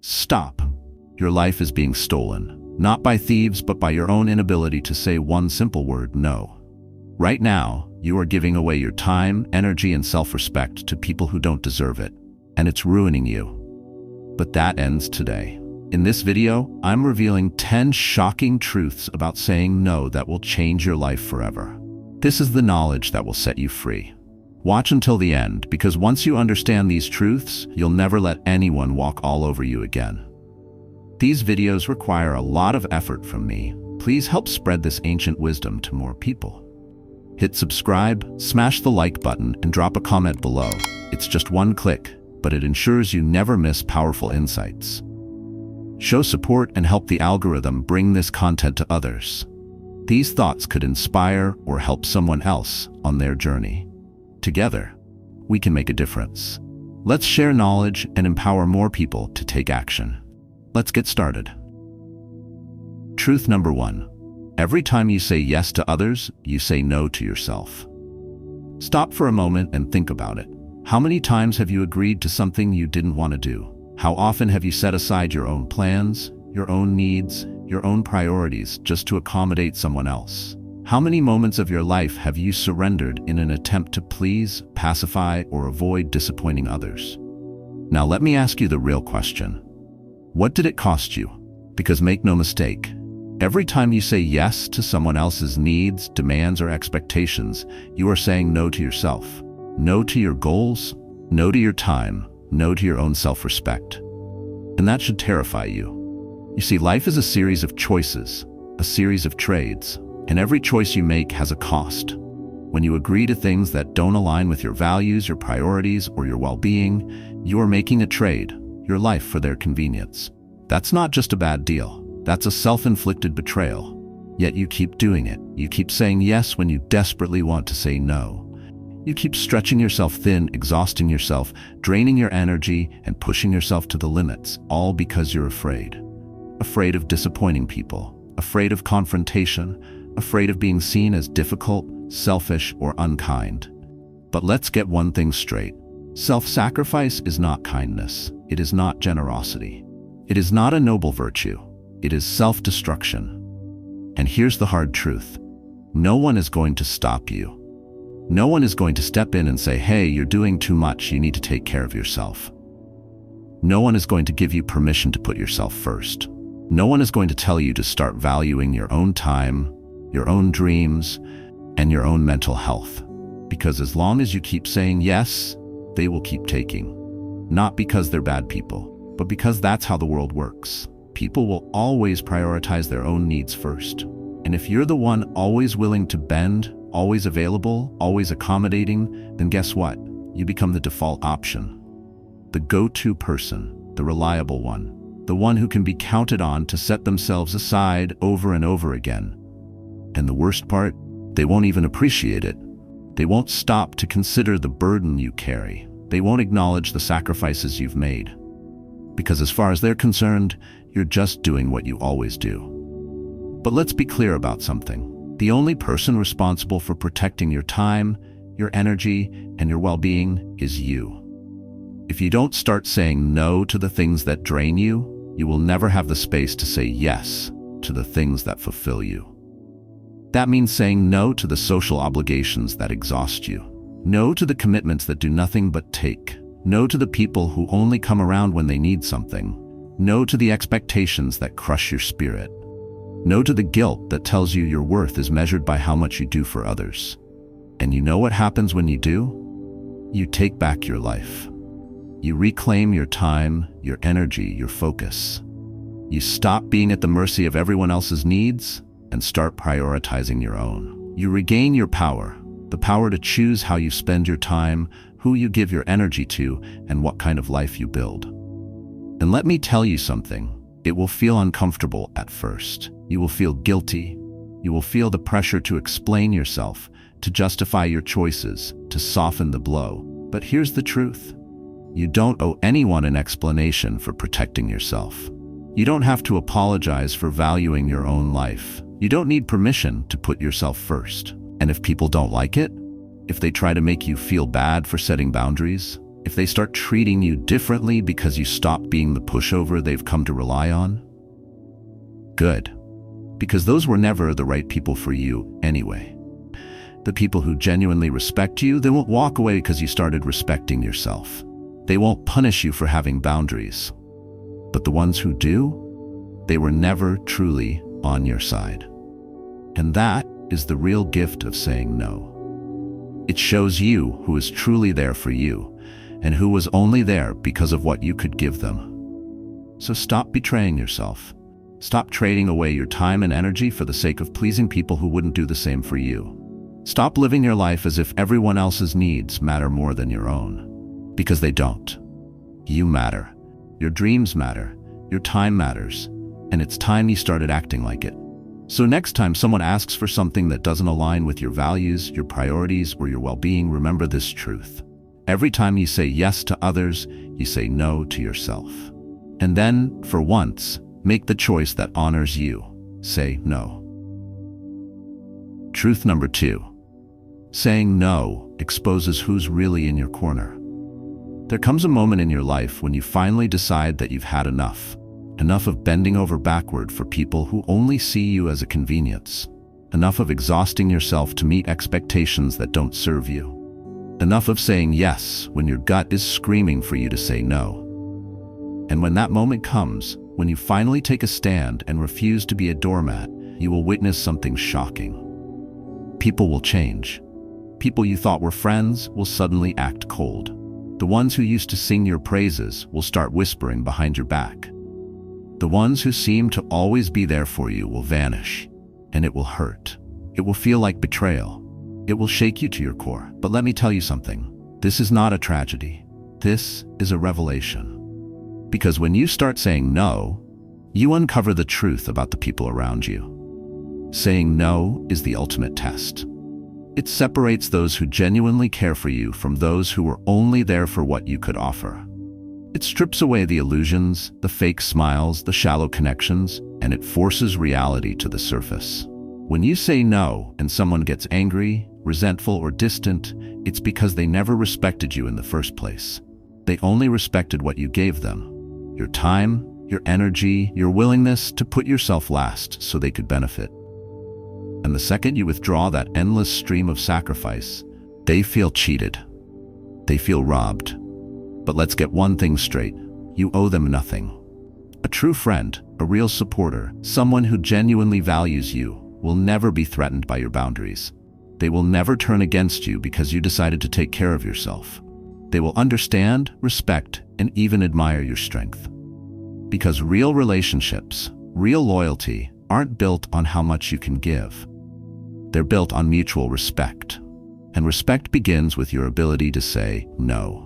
Stop. Your life is being stolen, not by thieves, but by your own inability to say one simple word, no. Right now, you are giving away your time, energy, and self-respect to people who don't deserve it, and it's ruining you. But that ends today. In this video, I'm revealing 10 shocking truths about saying no that will change your life forever. This is the knowledge that will set you free. Watch until the end, because once you understand these truths, you'll never let anyone walk all over you again. These videos require a lot of effort from me. Please help spread this ancient wisdom to more people. Hit subscribe, smash the like button, and drop a comment below. It's just one click, but it ensures you never miss powerful insights. Show support and help the algorithm bring this content to others. These thoughts could inspire or help someone else on their journey. Together, we can make a difference. Let's share knowledge and empower more people to take action. Let's get started. Truth number 1. Every time you say yes to others, you say no to yourself. Stop for a moment and think about it. How many times have you agreed to something you didn't want to do? How often have you set aside your own plans, your own needs, your own priorities just to accommodate someone else? How many moments of your life have you surrendered in an attempt to please, pacify, or avoid disappointing others? Now let me ask you the real question. What did it cost you? Because make no mistake, every time you say yes to someone else's needs, demands, or expectations, you are saying no to yourself. No to your goals, no to your time, no to your own self-respect. And that should terrify you. You see, life is a series of choices, a series of trades, and every choice you make has a cost. When you agree to things that don't align with your values, your priorities, or your well-being, you are making a trade, your life for their convenience. That's not just a bad deal. That's a self-inflicted betrayal. Yet you keep doing it. You keep saying yes when you desperately want to say no. You keep stretching yourself thin, exhausting yourself, draining your energy, and pushing yourself to the limits, all because you're afraid. Afraid of disappointing people, afraid of confrontation, afraid of being seen as difficult, selfish, or unkind. But let's get one thing straight. Self-sacrifice is not kindness. It is not generosity. It is not a noble virtue. It is self-destruction. And here's the hard truth. No one is going to stop you. No one is going to step in and say, hey, you're doing too much, you need to take care of yourself. No one is going to give you permission to put yourself first. No one is going to tell you to start valuing your own time, your own dreams, and your own mental health. Because as long as you keep saying yes, they will keep taking. Not because they're bad people, but because that's how the world works. People will always prioritize their own needs first. And if you're the one always willing to bend, always available, always accommodating, then guess what? You become the default option. The go-to person, the reliable one, the one who can be counted on to set themselves aside over and over again. And the worst part, they won't even appreciate it. They won't stop to consider the burden you carry. They won't acknowledge the sacrifices you've made. Because as far as they're concerned, you're just doing what you always do. But let's be clear about something. The only person responsible for protecting your time, your energy, and your well-being is you. If you don't start saying no to the things that drain you, you will never have the space to say yes to the things that fulfill you. That means saying no to the social obligations that exhaust you. No to the commitments that do nothing but take. No to the people who only come around when they need something. No to the expectations that crush your spirit. No to the guilt that tells you your worth is measured by how much you do for others. And you know what happens when you do? You take back your life. You reclaim your time, your energy, your focus. You stop being at the mercy of everyone else's needs and start prioritizing your own. You regain your power, the power to choose how you spend your time, who you give your energy to, and what kind of life you build. And let me tell you something. It will feel uncomfortable at first. You will feel guilty. You will feel the pressure to explain yourself, to justify your choices, to soften the blow. But here's the truth. You don't owe anyone an explanation for protecting yourself. You don't have to apologize for valuing your own life. You don't need permission to put yourself first. And if people don't like it, if they try to make you feel bad for setting boundaries, if they start treating you differently because you stop being the pushover they've come to rely on? Good. Because those were never the right people for you anyway. The people who genuinely respect you, they won't walk away because you started respecting yourself. They won't punish you for having boundaries. But the ones who do, they were never truly on your side. And that is the real gift of saying no. It shows you who is truly there for you and who was only there because of what you could give them. So stop betraying yourself. Stop trading away your time and energy for the sake of pleasing people who wouldn't do the same for you. Stop living your life as if everyone else's needs matter more than your own. Because they don't. You matter. Your dreams matter. Your time matters. And it's time you started acting like it. So next time someone asks for something that doesn't align with your values, your priorities, or your well-being, remember this truth. Every time you say yes to others, you say no to yourself. And then, for once, make the choice that honors you. Say no. Truth number 2. Saying no exposes who's really in your corner. There comes a moment in your life when you finally decide that you've had enough. Enough of bending over backward for people who only see you as a convenience. Enough of exhausting yourself to meet expectations that don't serve you. Enough of saying yes when your gut is screaming for you to say no. And when that moment comes, when you finally take a stand and refuse to be a doormat, you will witness something shocking. People will change. People you thought were friends will suddenly act cold. The ones who used to sing your praises will start whispering behind your back. The ones who seem to always be there for you will vanish, and it will hurt. It will feel like betrayal. It will shake you to your core. But let me tell you something. This is not a tragedy. This is a revelation. Because when you start saying no, you uncover the truth about the people around you. Saying no is the ultimate test. It separates those who genuinely care for you from those who were only there for what you could offer. It strips away the illusions, the fake smiles, the shallow connections, and it forces reality to the surface. When you say no and someone gets angry, resentful, or distant, it's because they never respected you in the first place. They only respected what you gave them. Your time, your energy, your willingness to put yourself last so they could benefit. And the second you withdraw that endless stream of sacrifice, they feel cheated. They feel robbed. But let's get one thing straight. You owe them nothing. A true friend, a real supporter, someone who genuinely values you, will never be threatened by your boundaries. They will never turn against you because you decided to take care of yourself. They will understand, respect, and even admire your strength. Because real relationships, real loyalty, aren't built on how much you can give. They're built on mutual respect. And respect begins with your ability to say no.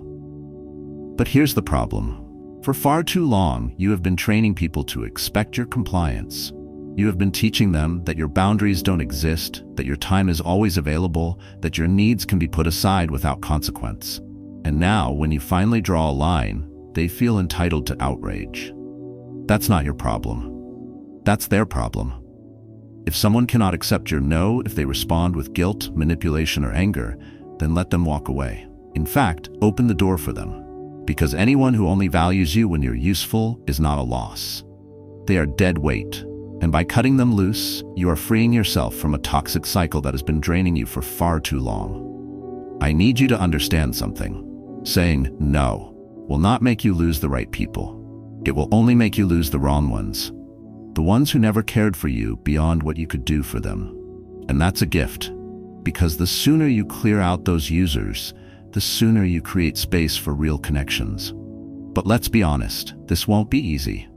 But here's the problem. For far too long, you have been training people to expect your compliance. You have been teaching them that your boundaries don't exist, that your time is always available, that your needs can be put aside without consequence. And now, when you finally draw a line, they feel entitled to outrage. That's not your problem. That's their problem. If someone cannot accept your no, if they respond with guilt, manipulation, or anger, then let them walk away. In fact, open the door for them. Because anyone who only values you when you're useful is not a loss. They are dead weight. And by cutting them loose, you are freeing yourself from a toxic cycle that has been draining you for far too long. I need you to understand something. Saying no will not make you lose the right people. It will only make you lose the wrong ones. The ones who never cared for you beyond what you could do for them. And that's a gift. Because the sooner you clear out those users, the sooner you create space for real connections. But let's be honest, this won't be easy.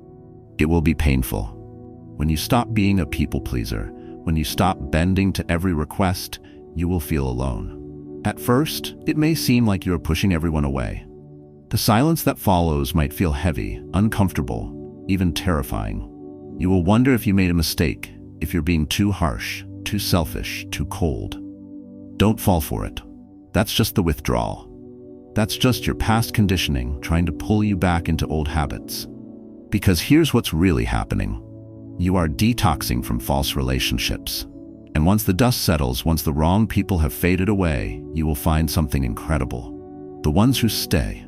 It will be painful. When you stop being a people pleaser, when you stop bending to every request, you will feel alone. At first, it may seem like you're pushing everyone away. The silence that follows might feel heavy, uncomfortable, even terrifying. You will wonder if you made a mistake, if you're being too harsh, too selfish, too cold. Don't fall for it. That's just the withdrawal. That's just your past conditioning trying to pull you back into old habits. Because here's what's really happening. You are detoxing from false relationships. And once the dust settles, once the wrong people have faded away, you will find something incredible. The ones who stay,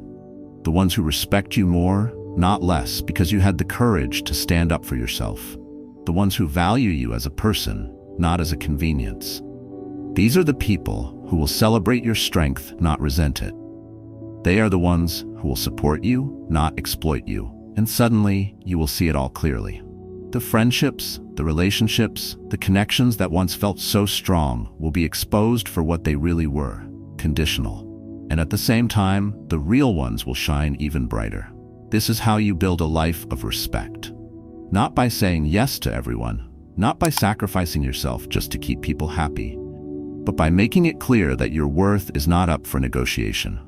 The ones who respect you more, not less, because you had the courage to stand up for yourself. The ones who value you as a person, not as a convenience. These are the people who will celebrate your strength, not resent it. They are the ones who will support you, not exploit you. And suddenly, you will see it all clearly. The friendships, the relationships, the connections that once felt so strong will be exposed for what they really were, conditional. And at the same time, the real ones will shine even brighter. This is how you build a life of respect. Not by saying yes to everyone, not by sacrificing yourself just to keep people happy, but by making it clear that your worth is not up for negotiation.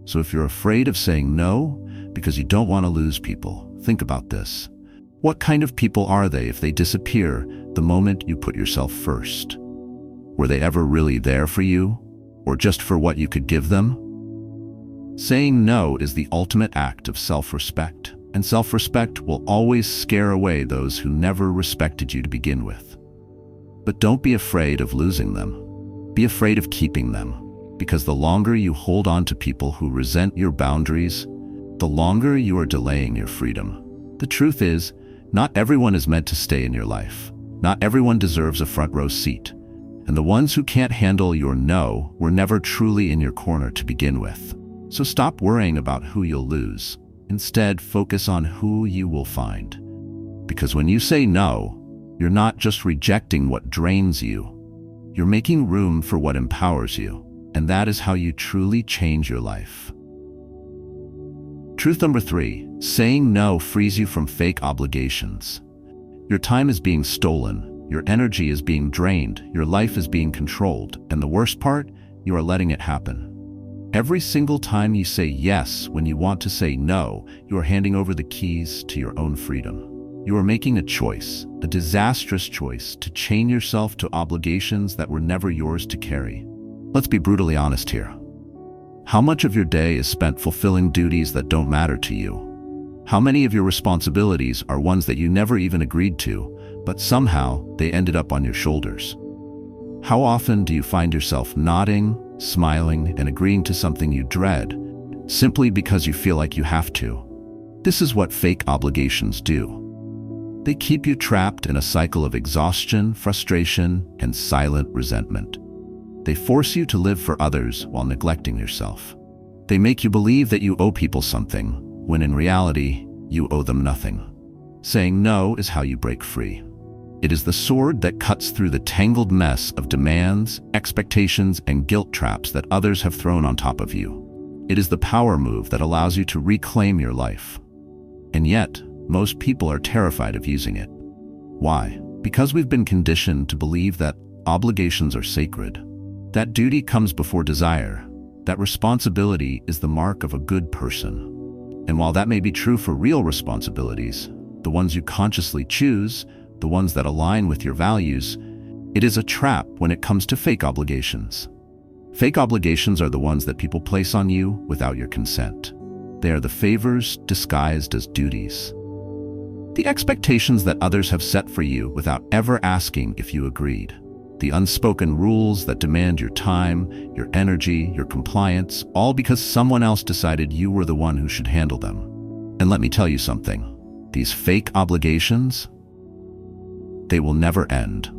So if you're afraid of saying no because you don't want to lose people, think about this. What kind of people are they if they disappear the moment you put yourself first? Were they ever really there for you, or just for what you could give them? Saying no is the ultimate act of self-respect, and self-respect will always scare away those who never respected you to begin with. But don't be afraid of losing them. Be afraid of keeping them, because the longer you hold on to people who resent your boundaries, the longer you are delaying your freedom. The truth is, not everyone is meant to stay in your life. Not everyone deserves a front row seat. And the ones who can't handle your no were never truly in your corner to begin with. So stop worrying about who you'll lose. Instead, focus on who you will find. Because when you say no, you're not just rejecting what drains you. You're making room for what empowers you. And that is how you truly change your life. Truth number 3, saying no frees you from fake obligations. Your time is being stolen, your energy is being drained, your life is being controlled, and the worst part, you are letting it happen. Every single time you say yes when you want to say no, you are handing over the keys to your own freedom. You are making a choice, a disastrous choice, to chain yourself to obligations that were never yours to carry. Let's be brutally honest here. How much of your day is spent fulfilling duties that don't matter to you? How many of your responsibilities are ones that you never even agreed to, but somehow they ended up on your shoulders? How often do you find yourself nodding, smiling, and agreeing to something you dread, simply because you feel like you have to? This is what fake obligations do. They keep you trapped in a cycle of exhaustion, frustration, and silent resentment. They force you to live for others while neglecting yourself. They make you believe that you owe people something, when in reality, you owe them nothing. Saying no is how you break free. It is the sword that cuts through the tangled mess of demands, expectations, and guilt traps that others have thrown on top of you. It is the power move that allows you to reclaim your life. And yet, most people are terrified of using it. Why? Because we've been conditioned to believe that obligations are sacred. That duty comes before desire. That responsibility is the mark of a good person. And while that may be true for real responsibilities, the ones you consciously choose, the ones that align with your values, it is a trap when it comes to fake obligations. Fake obligations are the ones that people place on you without your consent. They are the favors disguised as duties. The expectations that others have set for you without ever asking if you agreed. The unspoken rules that demand your time, your energy, your compliance, all because someone else decided you were the one who should handle them. And let me tell you something, these fake obligations, they will never end.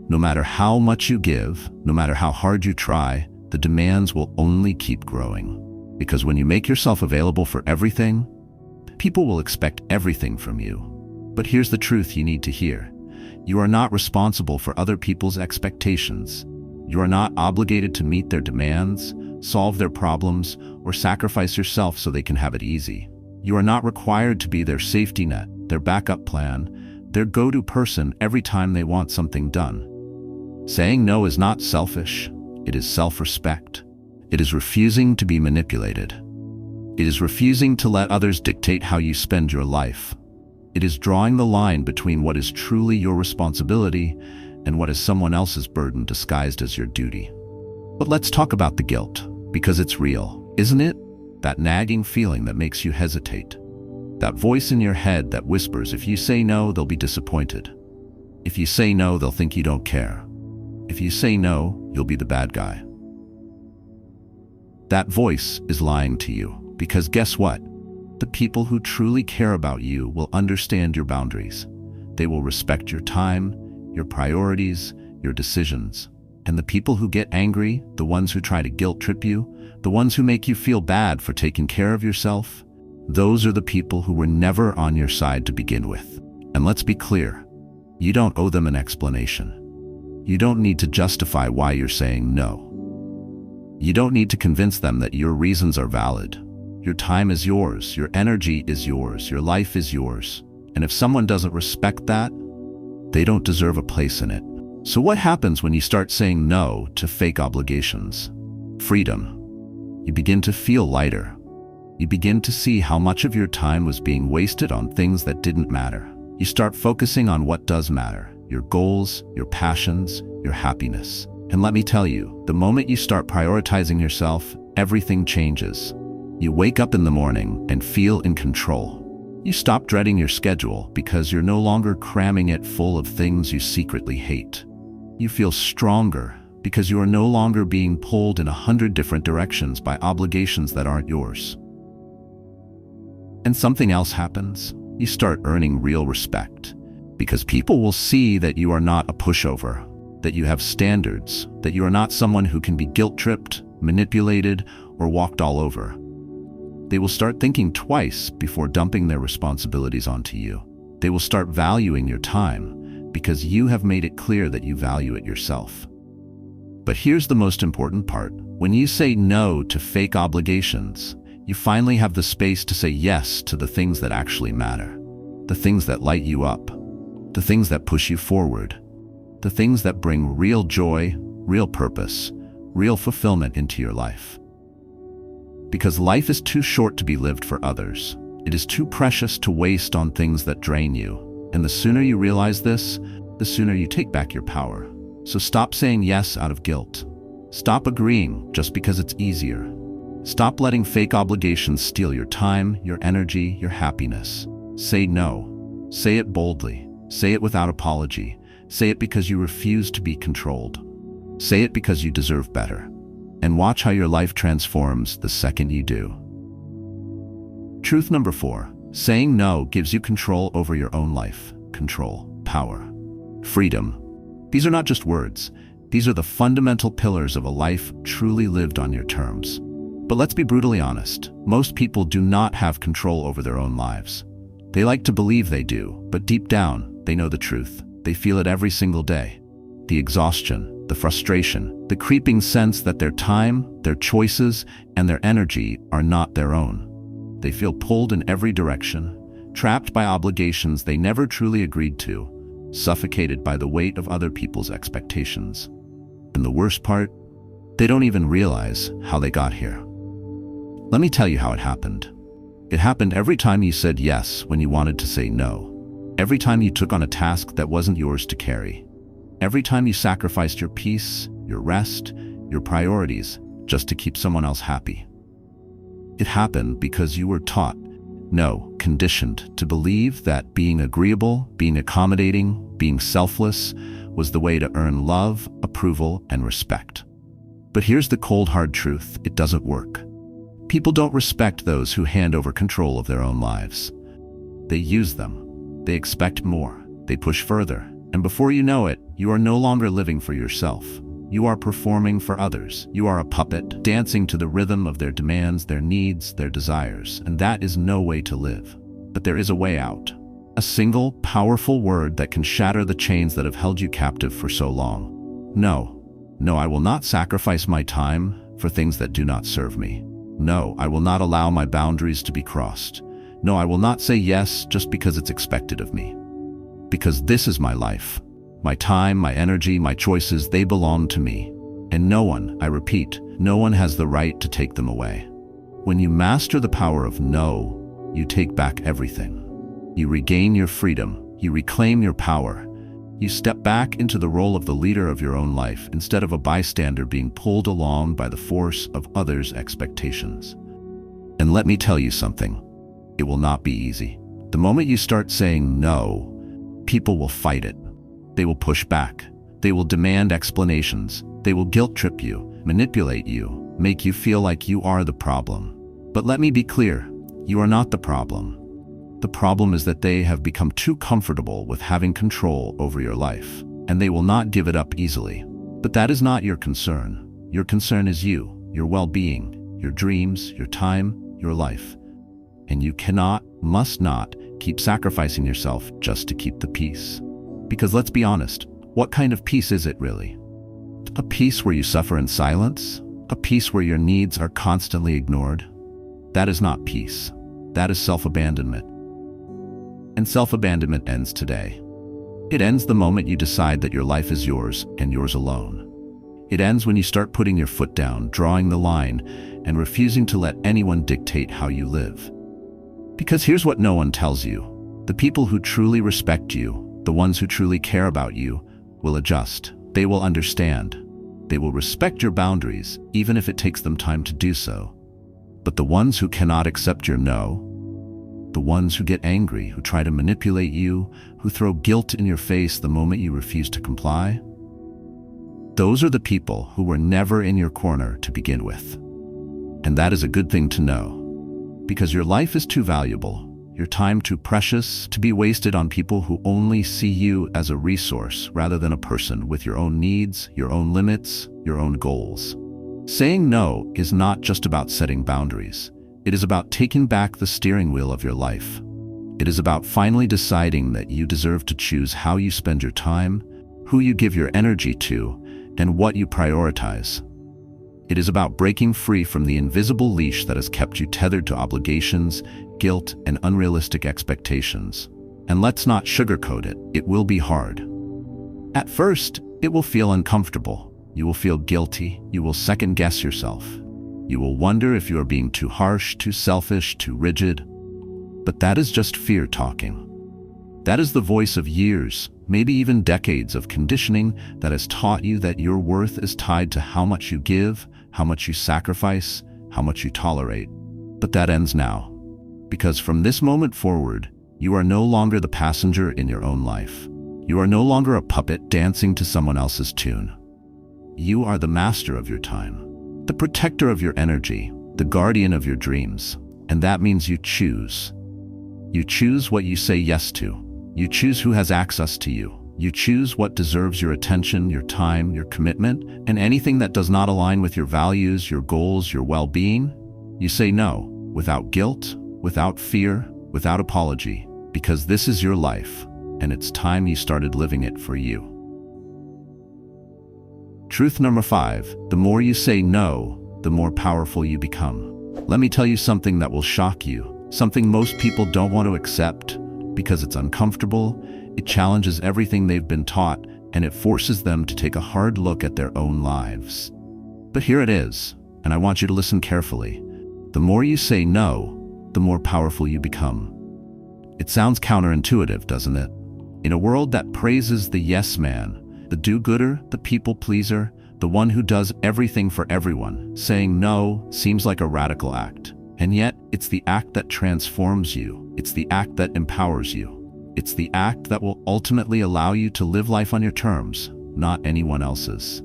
No matter how much you give, no matter how hard you try, the demands will only keep growing. Because when you make yourself available for everything, people will expect everything from you. But here's the truth you need to hear. You are not responsible for other people's expectations. You are not obligated to meet their demands, solve their problems, or sacrifice yourself so they can have it easy. You are not required to be their safety net, their backup plan, their go-to person every time they want something done. Saying no is not selfish. It is self-respect. It is refusing to be manipulated. It is refusing to let others dictate how you spend your life. It is drawing the line between what is truly your responsibility and what is someone else's burden disguised as your duty. But let's talk about the guilt, because it's real, isn't it? That nagging feeling that makes you hesitate. That voice in your head that whispers, if you say no, they'll be disappointed. If you say no, they'll think you don't care. If you say no, you'll be the bad guy. That voice is lying to you. Because guess what? The people who truly care about you will understand your boundaries. They will respect your time, your priorities, your decisions. And the people who get angry, the ones who try to guilt trip you, the ones who make you feel bad for taking care of yourself, those are the people who were never on your side to begin with. And let's be clear, you don't owe them an explanation. You don't need to justify why you're saying no. You don't need to convince them that your reasons are valid. Your time is yours, your energy is yours, your life is yours. And if someone doesn't respect that, they don't deserve a place in it. So what happens when you start saying no to fake obligations? Freedom. You begin to feel lighter. You begin to see how much of your time was being wasted on things that didn't matter. You start focusing on what does matter, your goals, your passions, your happiness. And let me tell you, the moment you start prioritizing yourself, everything changes. You wake up in the morning and feel in control. You stop dreading your schedule because you're no longer cramming it full of things you secretly hate. You feel stronger because you are no longer being pulled in 100 different directions by obligations that aren't yours. And something else happens. You start earning real respect because people will see that you are not a pushover, that you have standards, that you are not someone who can be guilt-tripped, manipulated, or walked all over. They will start thinking twice before dumping their responsibilities onto you. They will start valuing your time because you have made it clear that you value it yourself. But here's the most important part. When you say no to fake obligations, you finally have the space to say yes to the things that actually matter, the things that light you up, the things that push you forward, the things that bring real joy, real purpose, real fulfillment into your life. Because life is too short to be lived for others. It is too precious to waste on things that drain you. And the sooner you realize this, the sooner you take back your power. So stop saying yes out of guilt. Stop agreeing just because it's easier. Stop letting fake obligations steal your time, your energy, your happiness. Say no. Say it boldly. Say it without apology. Say it because you refuse to be controlled. Say it because you deserve better. And watch how your life transforms the second you do. Truth number 4. Saying no gives you control over your own life. Control, power, freedom. These are not just words. These are the fundamental pillars of a life truly lived on your terms. But let's be brutally honest. Most people do not have control over their own lives. They like to believe they do, but deep down, they know the truth. They feel it every single day. The exhaustion, the frustration, the creeping sense that their time, their choices, and their energy are not their own. They feel pulled in every direction, trapped by obligations they never truly agreed to, suffocated by the weight of other people's expectations. And the worst part, they don't even realize how they got here. Let me tell you how it happened. It happened every time you said yes when you wanted to say no. Every time you took on a task that wasn't yours to carry. Every time you sacrificed your peace, your rest, your priorities, just to keep someone else happy. It happened because you were taught, no, conditioned to believe that being agreeable, being accommodating, being selfless was the way to earn love, approval, and respect. But here's the cold, hard truth. It doesn't work. People don't respect those who hand over control of their own lives. They use them. They expect more. They push further. And before you know it, you are no longer living for yourself. You are performing for others. You are a puppet, dancing to the rhythm of their demands, their needs, their desires. And that is no way to live. But there is a way out. A single, powerful word that can shatter the chains that have held you captive for so long. No. No, I will not sacrifice my time for things that do not serve me. No, I will not allow my boundaries to be crossed. No, I will not say yes just because it's expected of me. Because this is my life. My time, my energy, my choices, they belong to me. And no one, I repeat, no one has the right to take them away. When you master the power of no, you take back everything. You regain your freedom. You reclaim your power. You step back into the role of the leader of your own life instead of a bystander being pulled along by the force of others' expectations. And let me tell you something, it will not be easy. The moment you start saying no, people will fight it. They will push back. They will demand explanations. They will guilt trip you, manipulate you, make you feel like you are the problem. But let me be clear, you are not the problem. The problem is that they have become too comfortable with having control over your life, and they will not give it up easily. But that is not your concern. Your concern is you, your well-being, your dreams, your time, your life. And you cannot, must not, keep sacrificing yourself just to keep the peace. Because let's be honest, what kind of peace is it really? A peace where you suffer in silence? A peace where your needs are constantly ignored? That is not peace. That is self-abandonment. And self-abandonment ends today. It ends the moment you decide that your life is yours and yours alone. It ends when you start putting your foot down, drawing the line, and refusing to let anyone dictate how you live. Because here's what no one tells you. The people who truly respect you, the ones who truly care about you, will adjust. They will understand. They will respect your boundaries, even if it takes them time to do so. But the ones who cannot accept your no, the ones who get angry, who try to manipulate you, who throw guilt in your face the moment you refuse to comply, those are the people who were never in your corner to begin with. And that is a good thing to know, because your life is too valuable, your time too precious to be wasted on people who only see you as a resource rather than a person with your own needs, your own limits, your own goals. Saying no is not just about setting boundaries. It is about taking back the steering wheel of your life. It is about finally deciding that you deserve to choose how you spend your time, who you give your energy to, and what you prioritize. It is about breaking free from the invisible leash that has kept you tethered to obligations, guilt, and unrealistic expectations. And let's not sugarcoat it. It will be hard. At first, it will feel uncomfortable. You will feel guilty. You will second-guess yourself. You will wonder if you are being too harsh, too selfish, too rigid. But that is just fear talking. That is the voice of years, maybe even decades of conditioning that has taught you that your worth is tied to how much you give, how much you sacrifice, how much you tolerate. But that ends now. Because from this moment forward, you are no longer the passenger in your own life. You are no longer a puppet dancing to someone else's tune. You are the master of your time, the protector of your energy, the guardian of your dreams. And that means you choose. You choose what you say yes to. You choose who has access to you. You choose what deserves your attention, your time, your commitment, and anything that does not align with your values, your goals, your well-being. You say no, without guilt, without fear, without apology, because this is your life, and it's time you started living it for you. Truth number 5, the more you say no, the more powerful you become. Let me tell you something that will shock you, something most people don't want to accept because it's uncomfortable, it challenges everything they've been taught, and it forces them to take a hard look at their own lives. But here it is, and I want you to listen carefully. The more you say no, the more powerful you become. It sounds counterintuitive, doesn't it? In a world that praises the yes man, the do-gooder, the people-pleaser, the one who does everything for everyone, saying no seems like a radical act. And yet, it's the act that transforms you. It's the act that empowers you. It's the act that will ultimately allow you to live life on your terms, not anyone else's.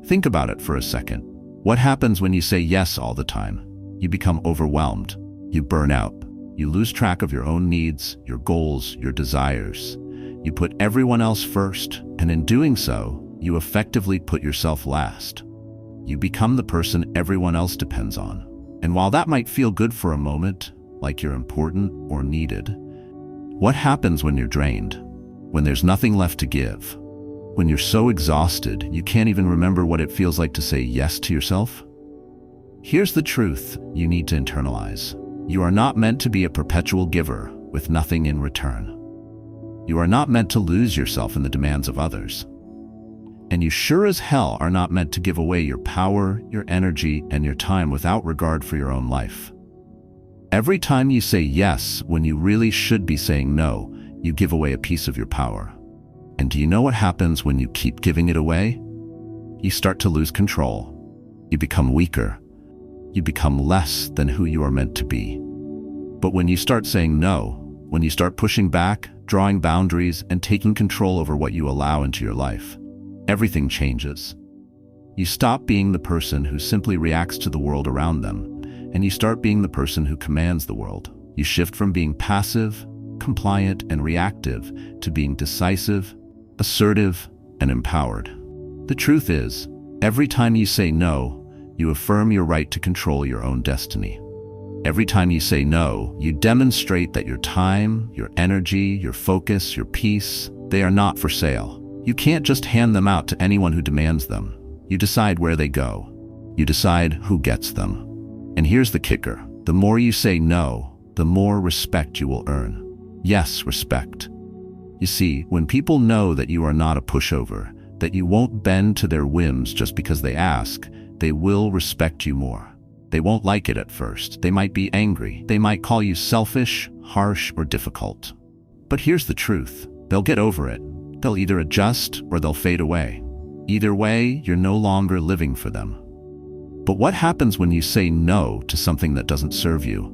Think about it for a second. What happens when you say yes all the time? You become overwhelmed. You burn out. You lose track of your own needs, your goals, your desires. You put everyone else first, and in doing so, you effectively put yourself last. You become the person everyone else depends on. And while that might feel good for a moment, like you're important or needed, what happens when you're drained? When there's nothing left to give? When you're so exhausted, you can't even remember what it feels like to say yes to yourself? Here's the truth you need to internalize. You are not meant to be a perpetual giver with nothing in return. You are not meant to lose yourself in the demands of others. And you sure as hell are not meant to give away your power, your energy, and your time without regard for your own life. Every time you say yes when you really should be saying no, you give away a piece of your power. And do you know what happens when you keep giving it away? You start to lose control. You become weaker. You become less than who you are meant to be. But when you start saying no, when you start pushing back, drawing boundaries, and taking control over what you allow into your life, everything changes. You stop being the person who simply reacts to the world around them, and you start being the person who commands the world. You shift from being passive, compliant, and reactive to being decisive, assertive, and empowered. The truth is, every time you say no, you affirm your right to control your own destiny. Every time you say no, you demonstrate that your time, your energy, your focus, your peace, they are not for sale. You can't just hand them out to anyone who demands them. You decide where they go. You decide who gets them. And here's the kicker. The more you say no, the more respect you will earn. Yes, respect. You see, when people know that you are not a pushover, that you won't bend to their whims just because they ask, they will respect you more. They won't like it at first. They might be angry. They might call you selfish, harsh, or difficult. But here's the truth. They'll get over it. They'll either adjust or they'll fade away. Either way, you're no longer living for them. But what happens when you say no to something that doesn't serve you?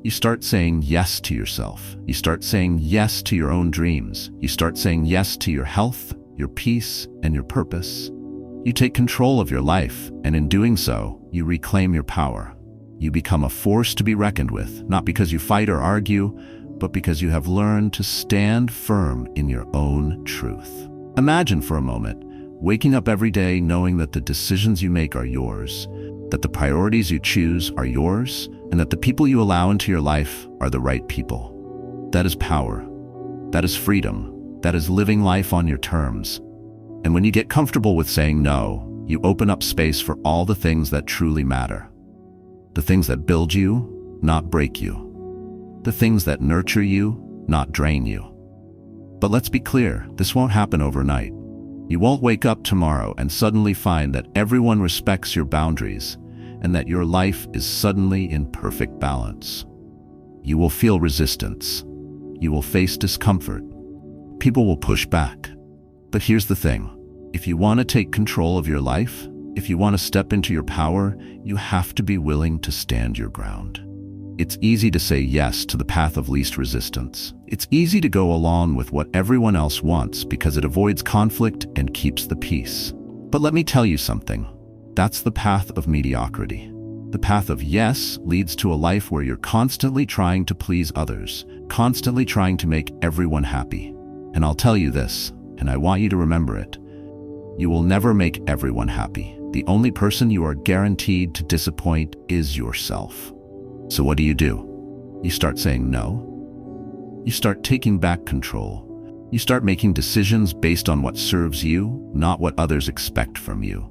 You start saying yes to yourself. You start saying yes to your own dreams. You start saying yes to your health, your peace, and your purpose. You take control of your life, and in doing so, you reclaim your power. You become a force to be reckoned with, not because you fight or argue, but because you have learned to stand firm in your own truth. Imagine for a moment, waking up every day knowing that the decisions you make are yours, that the priorities you choose are yours, and that the people you allow into your life are the right people. That is power. That is freedom. That is living life on your terms. And when you get comfortable with saying no, you open up space for all the things that truly matter. The things that build you, not break you. The things that nurture you, not drain you. But let's be clear, this won't happen overnight. You won't wake up tomorrow and suddenly find that everyone respects your boundaries and that your life is suddenly in perfect balance. You will feel resistance. You will face discomfort. People will push back. But here's the thing. If you want to take control of your life, if you want to step into your power, you have to be willing to stand your ground. It's easy to say yes to the path of least resistance. It's easy to go along with what everyone else wants because it avoids conflict and keeps the peace. But let me tell you something. That's the path of mediocrity. The path of yes leads to a life where you're constantly trying to please others, constantly trying to make everyone happy. And I'll tell you this, and I want you to remember it. You will never make everyone happy. The only person you are guaranteed to disappoint is yourself. So what do? You start saying no. You start taking back control. You start making decisions based on what serves you, not what others expect from you.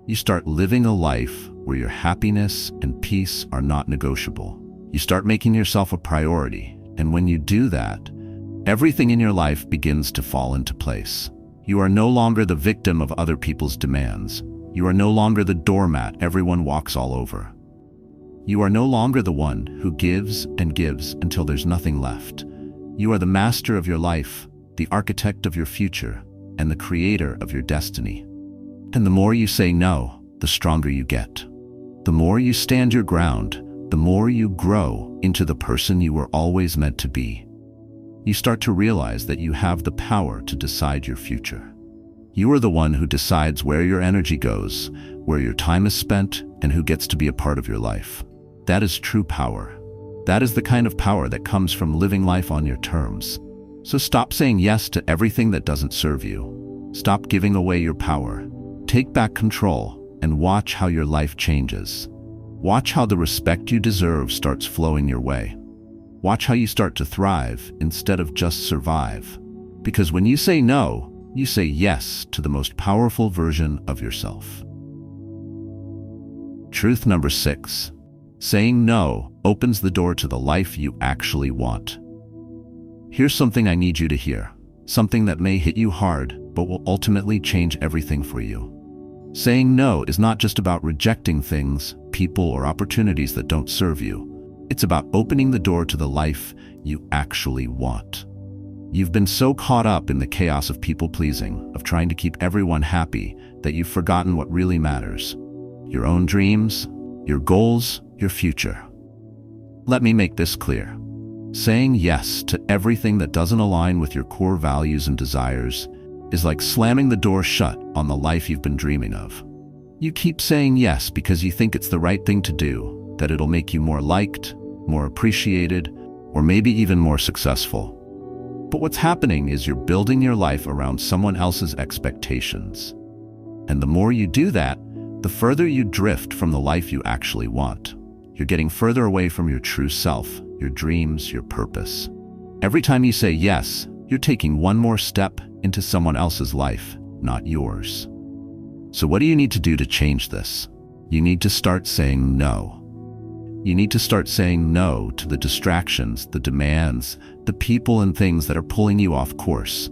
You start living a life where your happiness and peace are not negotiable. You start making yourself a priority, and when you do that, everything in your life begins to fall into place. You are no longer the victim of other people's demands. You are no longer the doormat everyone walks all over. You are no longer the one who gives and gives until there's nothing left. You are the master of your life, the architect of your future, and the creator of your destiny. And the more you say no, the stronger you get. The more you stand your ground, the more you grow into the person you were always meant to be. You start to realize that you have the power to decide your future. You are the one who decides where your energy goes, where your time is spent, and who gets to be a part of your life. That is true power. That is the kind of power that comes from living life on your terms. So stop saying yes to everything that doesn't serve you. Stop giving away your power. Take back control and watch how your life changes. Watch how the respect you deserve starts flowing your way. Watch how you start to thrive instead of just survive. Because when you say no, you say yes to the most powerful version of yourself. Truth number 6. Saying no opens the door to the life you actually want. Here's something I need you to hear. Something that may hit you hard, but will ultimately change everything for you. Saying no is not just about rejecting things, people, or opportunities that don't serve you. It's about opening the door to the life you actually want. You've been so caught up in the chaos of people-pleasing, of trying to keep everyone happy, that you've forgotten what really matters. Your own dreams, your goals, your future. Let me make this clear. Saying yes to everything that doesn't align with your core values and desires is like slamming the door shut on the life you've been dreaming of. You keep saying yes because you think it's the right thing to do. that it'll make you more liked, more appreciated, or maybe even more successful. But what's happening is you're building your life around someone else's expectations. And the more you do that, the further you drift from the life you actually want. You're getting further away from your true self, your dreams, your purpose. Every time you say yes, you're taking one more step into someone else's life, not yours. So what do you need to do to change this? You need to start saying no. You need to start saying no to the distractions, the demands, the people and things that are pulling you off course.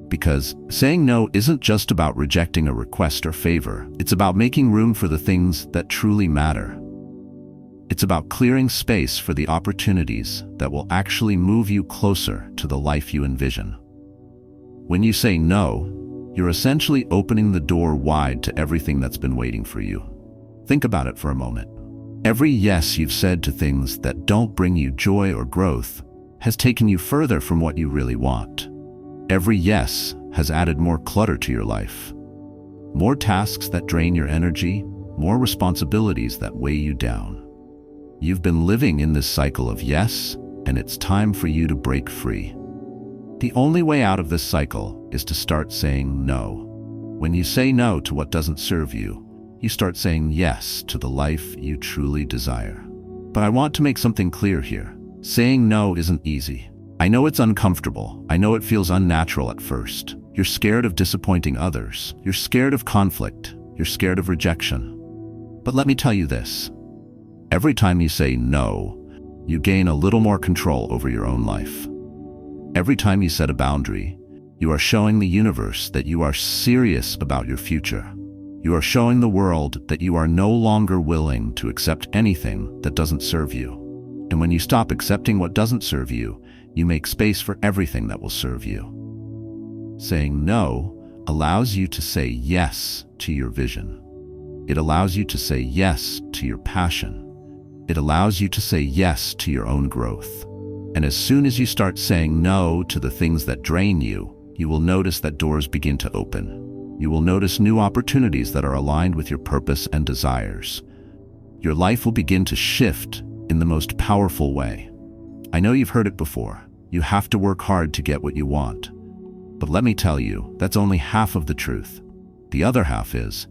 Because saying no isn't just about rejecting a request or favor. It's about making room for the things that truly matter. It's about clearing space for the opportunities that will actually move you closer to the life you envision. When you say no, you're essentially opening the door wide to everything that's been waiting for you. Think about it for a moment. Every yes you've said to things that don't bring you joy or growth has taken you further from what you really want. Every yes has added more clutter to your life. More tasks that drain your energy, more responsibilities that weigh you down. You've been living in this cycle of yes, and it's time for you to break free. The only way out of this cycle is to start saying no. When you say no to what doesn't serve you, you start saying yes to the life you truly desire. But I want to make something clear here. Saying no isn't easy. I know it's uncomfortable. I know it feels unnatural at first. You're scared of disappointing others. You're scared of conflict. You're scared of rejection. But let me tell you this. Every time you say no, you gain a little more control over your own life. Every time you set a boundary, you are showing the universe that you are serious about your future. You are showing the world that you are no longer willing to accept anything that doesn't serve you. And when you stop accepting what doesn't serve you, you make space for everything that will serve you. Saying no allows you to say yes to your vision. It allows you to say yes to your passion. It allows you to say yes to your own growth. And as soon as you start saying no to the things that drain you, you will notice that doors begin to open. You will notice new opportunities that are aligned with your purpose and desires. Your life will begin to shift in the most powerful way. I know you've heard it before. You have to work hard to get what you want. But let me tell you, that's only half of the truth. The other half is,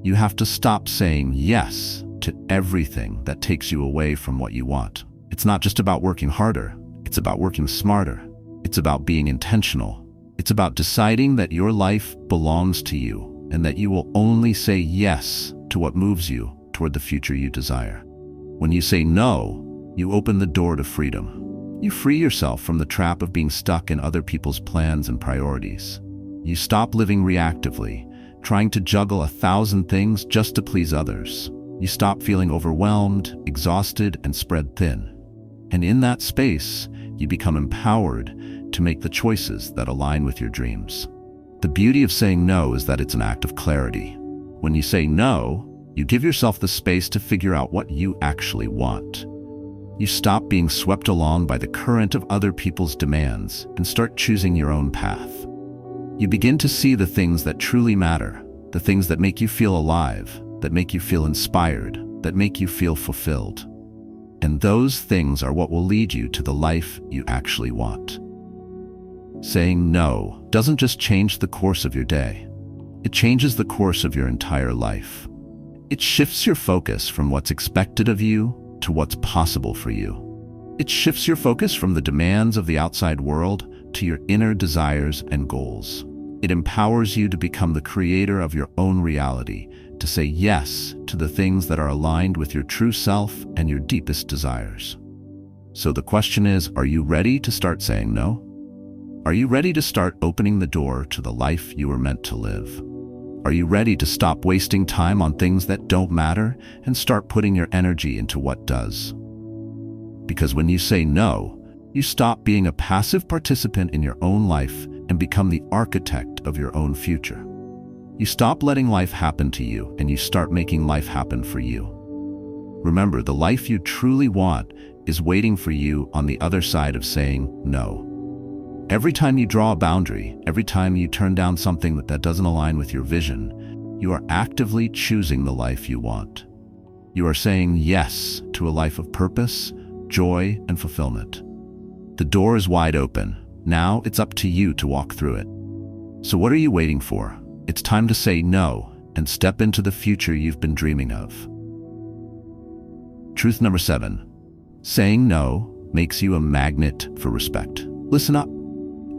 you have to stop saying yes to everything that takes you away from what you want. It's not just about working harder. It's about working smarter. It's about being intentional. It's about deciding that your life belongs to you and that you will only say yes to what moves you toward the future you desire. When you say no, you open the door to freedom. You free yourself from the trap of being stuck in other people's plans and priorities. You stop living reactively, trying to juggle 1,000 things just to please others. You stop feeling overwhelmed, exhausted, and spread thin. And in that space, you become empowered to make the choices that align with your dreams. The beauty of saying no is that it's an act of clarity. When you say no, you give yourself the space to figure out what you actually want. You stop being swept along by the current of other people's demands and start choosing your own path. You begin to see the things that truly matter, the things that make you feel alive, that make you feel inspired, that make you feel fulfilled. And those things are what will lead you to the life you actually want. Saying no doesn't just change the course of your day. It changes the course of your entire life. It shifts your focus from what's expected of you to what's possible for you. It shifts your focus from the demands of the outside world to your inner desires and goals. It empowers you to become the creator of your own reality, to say yes to the things that are aligned with your true self and your deepest desires. So the question is, are you ready to start saying no? Are you ready to start opening the door to the life you were meant to live? Are you ready to stop wasting time on things that don't matter and start putting your energy into what does? Because when you say no, you stop being a passive participant in your own life and become the architect of your own future. You stop letting life happen to you and you start making life happen for you. Remember, the life you truly want is waiting for you on the other side of saying no. Every time you draw a boundary, every time you turn down something that doesn't align with your vision, you are actively choosing the life you want. You are saying yes to a life of purpose, joy, and fulfillment. The door is wide open. Now it's up to you to walk through it. So what are you waiting for? It's time to say no and step into the future you've been dreaming of. Truth number 7. Saying no makes you a magnet for respect. Listen up.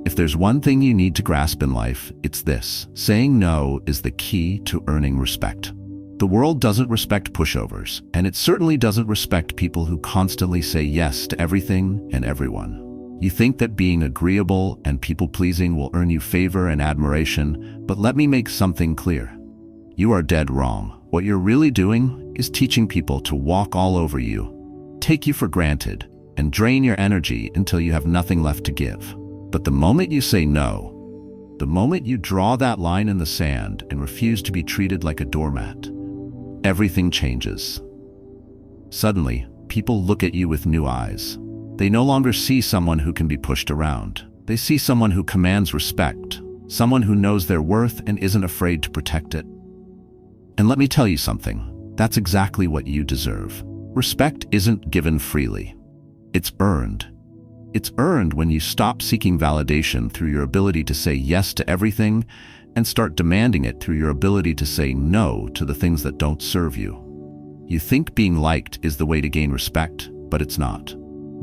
If there's one thing you need to grasp in life, it's this. Saying no is the key to earning respect. The world doesn't respect pushovers, and it certainly doesn't respect people who constantly say yes to everything and everyone. You think that being agreeable and people-pleasing will earn you favor and admiration, but let me make something clear. You are dead wrong. What you're really doing is teaching people to walk all over you, take you for granted, and drain your energy until you have nothing left to give. But the moment you say no, the moment you draw that line in the sand and refuse to be treated like a doormat, everything changes. Suddenly, people look at you with new eyes. They no longer see someone who can be pushed around. They see someone who commands respect, someone who knows their worth and isn't afraid to protect it. And let me tell you something, that's exactly what you deserve. Respect isn't given freely. It's earned. It's earned when you stop seeking validation through your ability to say yes to everything and start demanding it through your ability to say no to the things that don't serve you. You think being liked is the way to gain respect, but it's not.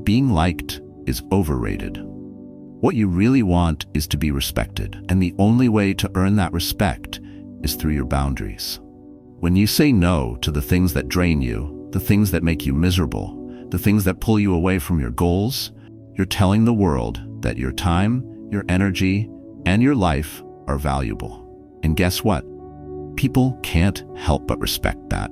Being liked is overrated. What you really want is to be respected, and the only way to earn that respect is through your boundaries. When you say no to the things that drain you, the things that make you miserable, the things that pull you away from your goals, you're telling the world that your time, your energy, and your life are valuable. And guess what? People can't help but respect that.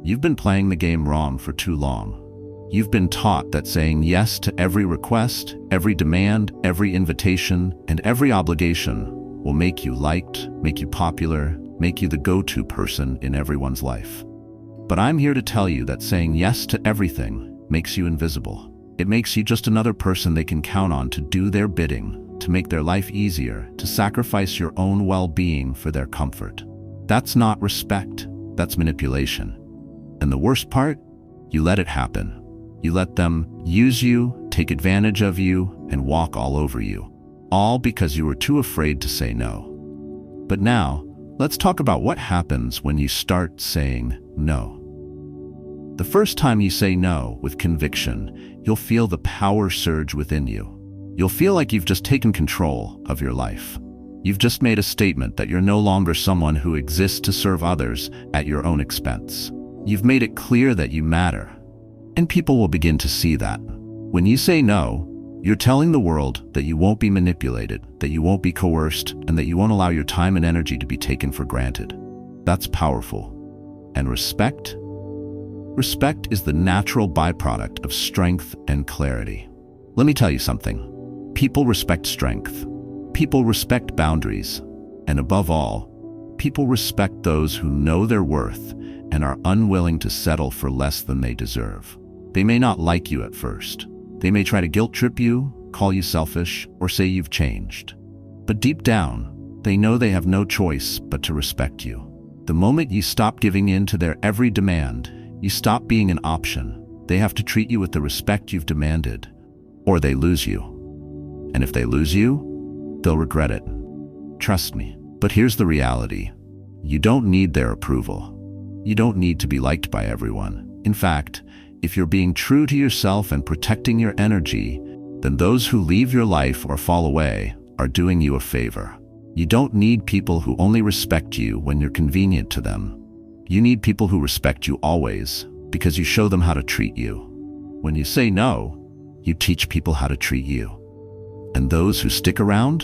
You've been playing the game wrong for too long. You've been taught that saying yes to every request, every demand, every invitation, and every obligation will make you liked, make you popular, make you the go-to person in everyone's life. But I'm here to tell you that saying yes to everything makes you invisible. It makes you just another person they can count on to do their bidding, to make their life easier, to sacrifice your own well-being for their comfort. That's not respect, that's manipulation. And the worst part? You let it happen. You let them use you, take advantage of you, and walk all over you. All because you were too afraid to say no. But now, let's talk about what happens when you start saying no. The first time you say no with conviction, you'll feel the power surge within you. You'll feel like you've just taken control of your life. You've just made a statement that you're no longer someone who exists to serve others at your own expense. You've made it clear that you matter. And people will begin to see that. When you say no, you're telling the world that you won't be manipulated, that you won't be coerced, and that you won't allow your time and energy to be taken for granted. That's powerful. And respect? Respect is the natural byproduct of strength and clarity. Let me tell you something. People respect strength. People respect boundaries. And above all, people respect those who know their worth and are unwilling to settle for less than they deserve. They may not like you at first. They may try to guilt-trip you, call you selfish, or say you've changed. But deep down, they know they have no choice but to respect you. The moment you stop giving in to their every demand, you stop being an option. They have to treat you with the respect you've demanded, or they lose you. And if they lose you, they'll regret it. Trust me. But here's the reality. You don't need their approval. You don't need to be liked by everyone. In fact, if you're being true to yourself and protecting your energy, then those who leave your life or fall away are doing you a favor. You don't need people who only respect you when you're convenient to them. You need people who respect you always, because you show them how to treat you. When you say no, you teach people how to treat you. And those who stick around,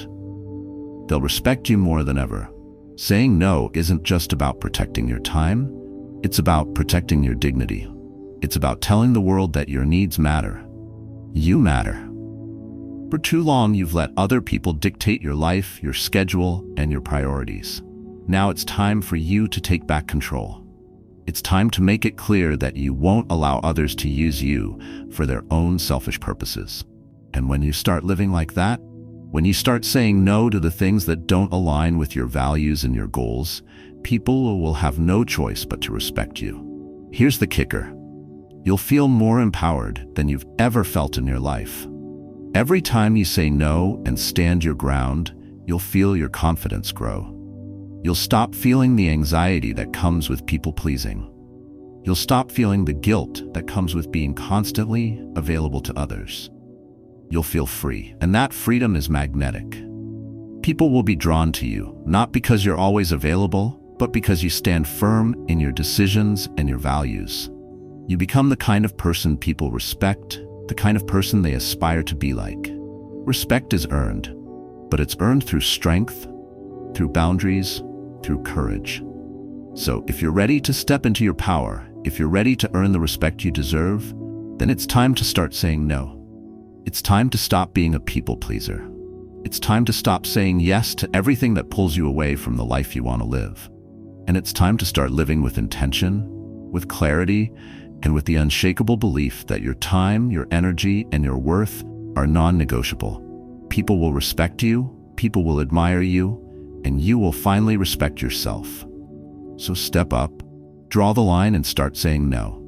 they'll respect you more than ever. Saying no isn't just about protecting your time, it's about protecting your dignity. It's about telling the world that your needs matter. You matter. For too long, you've let other people dictate your life, your schedule, and your priorities. Now it's time for you to take back control. It's time to make it clear that you won't allow others to use you for their own selfish purposes. And when you start living like that, when you start saying no to the things that don't align with your values and your goals, people will have no choice but to respect you. Here's the kicker. You'll feel more empowered than you've ever felt in your life. Every time you say no and stand your ground, you'll feel your confidence grow. You'll stop feeling the anxiety that comes with people-pleasing. You'll stop feeling the guilt that comes with being constantly available to others. You'll feel free, and that freedom is magnetic. People will be drawn to you, not because you're always available, but because you stand firm in your decisions and your values. You become the kind of person people respect, the kind of person they aspire to be like. Respect is earned, but it's earned through strength, through boundaries, through courage. So if you're ready to step into your power, if you're ready to earn the respect you deserve, then it's time to start saying no. It's time to stop being a people pleaser. It's time to stop saying yes to everything that pulls you away from the life you want to live. And it's time to start living with intention, with clarity, and with the unshakable belief that your time, your energy, and your worth are non-negotiable. People will respect you, people will admire you, and you will finally respect yourself. So step up, draw the line, and start saying no.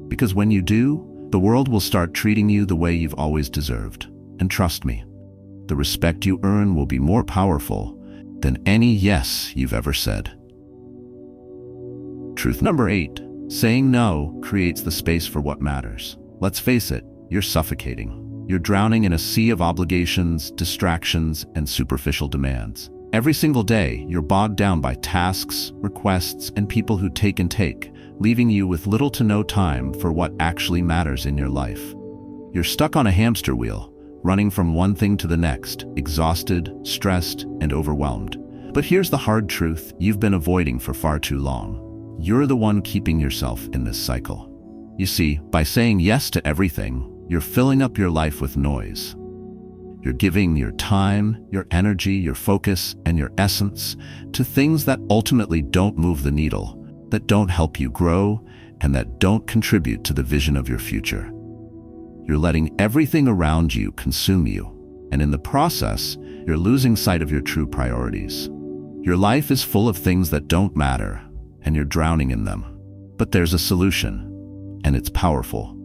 Because when you do, the world will start treating you the way you've always deserved. And trust me, the respect you earn will be more powerful than any yes you've ever said. Truth number 8. Saying no creates the space for what matters. Let's face it, you're suffocating. You're drowning in a sea of obligations, distractions, and superficial demands. Every single day, you're bogged down by tasks, requests, and people who take and take, leaving you with little to no time for what actually matters in your life. You're stuck on a hamster wheel, running from one thing to the next, exhausted, stressed, and overwhelmed. But here's the hard truth you've been avoiding for far too long. You're the one keeping yourself in this cycle. You see, by saying yes to everything, you're filling up your life with noise. You're giving your time, your energy, your focus, and your essence to things that ultimately don't move the needle, that don't help you grow, and that don't contribute to the vision of your future. You're letting everything around you consume you, and in the process, you're losing sight of your true priorities. Your life is full of things that don't matter, and you're drowning in them. But there's a solution, and it's powerful.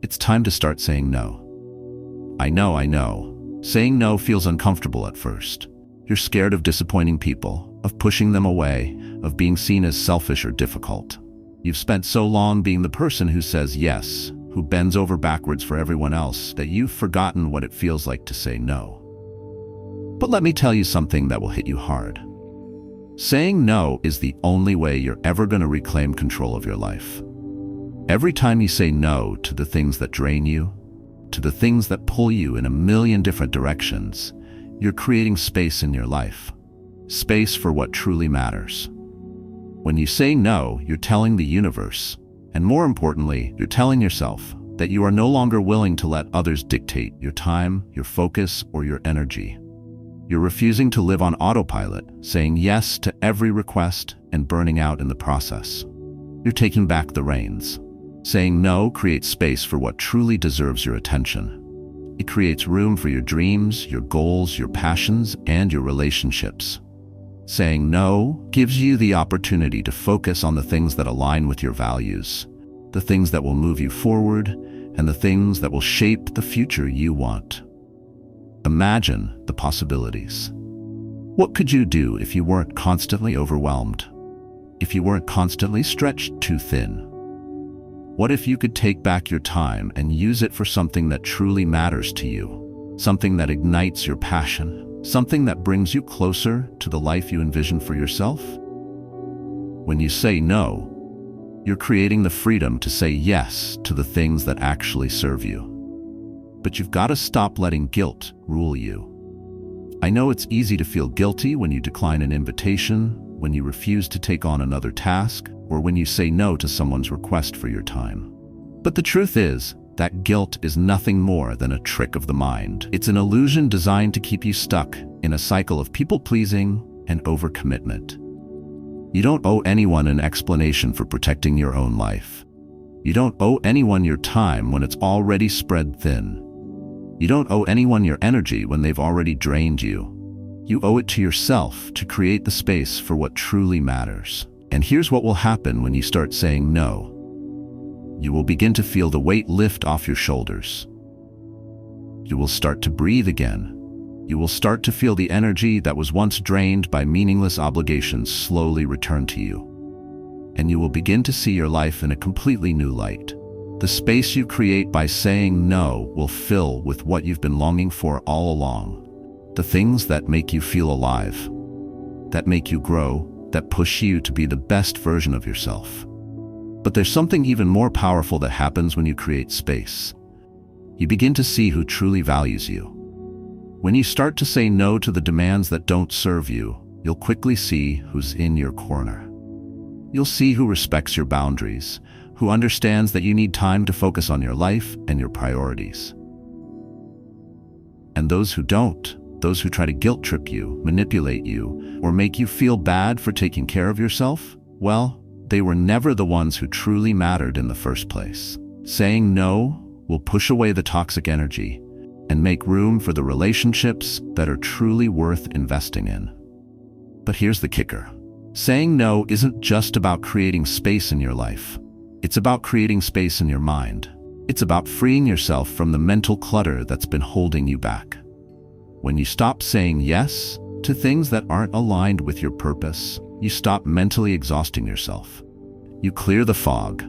It's time to start saying no. I know. Saying no feels uncomfortable at first. You're scared of disappointing people, of pushing them away, of being seen as selfish or difficult. You've spent so long being the person who says yes, who bends over backwards for everyone else, that you've forgotten what it feels like to say no. But let me tell you something that will hit you hard. Saying no is the only way you're ever going to reclaim control of your life. Every time you say no to the things that drain you, to the things that pull you in a million different directions, you're creating space in your life. Space for what truly matters. When you say no, you're telling the universe, and more importantly, you're telling yourself that you are no longer willing to let others dictate your time, your focus, or your energy. You're refusing to live on autopilot, saying yes to every request and burning out in the process. You're taking back the reins. Saying no creates space for what truly deserves your attention. It creates room for your dreams, your goals, your passions, and your relationships. Saying no gives you the opportunity to focus on the things that align with your values, the things that will move you forward, and the things that will shape the future you want. Imagine the possibilities. What could you do if you weren't constantly overwhelmed? If you weren't constantly stretched too thin? What if you could take back your time and use it for something that truly matters to you? Something that ignites your passion? Something that brings you closer to the life you envision for yourself? When you say no, you're creating the freedom to say yes to the things that actually serve you. But you've got to stop letting guilt rule you. I know it's easy to feel guilty when you decline an invitation, when you refuse to take on another task, or when you say no to someone's request for your time. But the truth is that guilt is nothing more than a trick of the mind. It's an illusion designed to keep you stuck in a cycle of people-pleasing and overcommitment. You don't owe anyone an explanation for protecting your own life. You don't owe anyone your time when it's already spread thin. You don't owe anyone your energy when they've already drained you. You owe it to yourself to create the space for what truly matters. And here's what will happen when you start saying no. You will begin to feel the weight lift off your shoulders. You will start to breathe again. You will start to feel the energy that was once drained by meaningless obligations slowly return to you. And you will begin to see your life in a completely new light. The space you create by saying no will fill with what you've been longing for all along. The things that make you feel alive, that make you grow, that push you to be the best version of yourself. But there's something even more powerful that happens when you create space. You begin to see who truly values you. When you start to say no to the demands that don't serve you, you'll quickly see who's in your corner. You'll see who respects your boundaries, who understands that you need time to focus on your life and your priorities. And those who don't, those who try to guilt trip you, manipulate you, or make you feel bad for taking care of yourself, well, they were never the ones who truly mattered in the first place. Saying no will push away the toxic energy and make room for the relationships that are truly worth investing in. But here's the kicker. Saying no isn't just about creating space in your life. It's about creating space in your mind. It's about freeing yourself from the mental clutter that's been holding you back. When you stop saying yes to things that aren't aligned with your purpose, you stop mentally exhausting yourself. You clear the fog.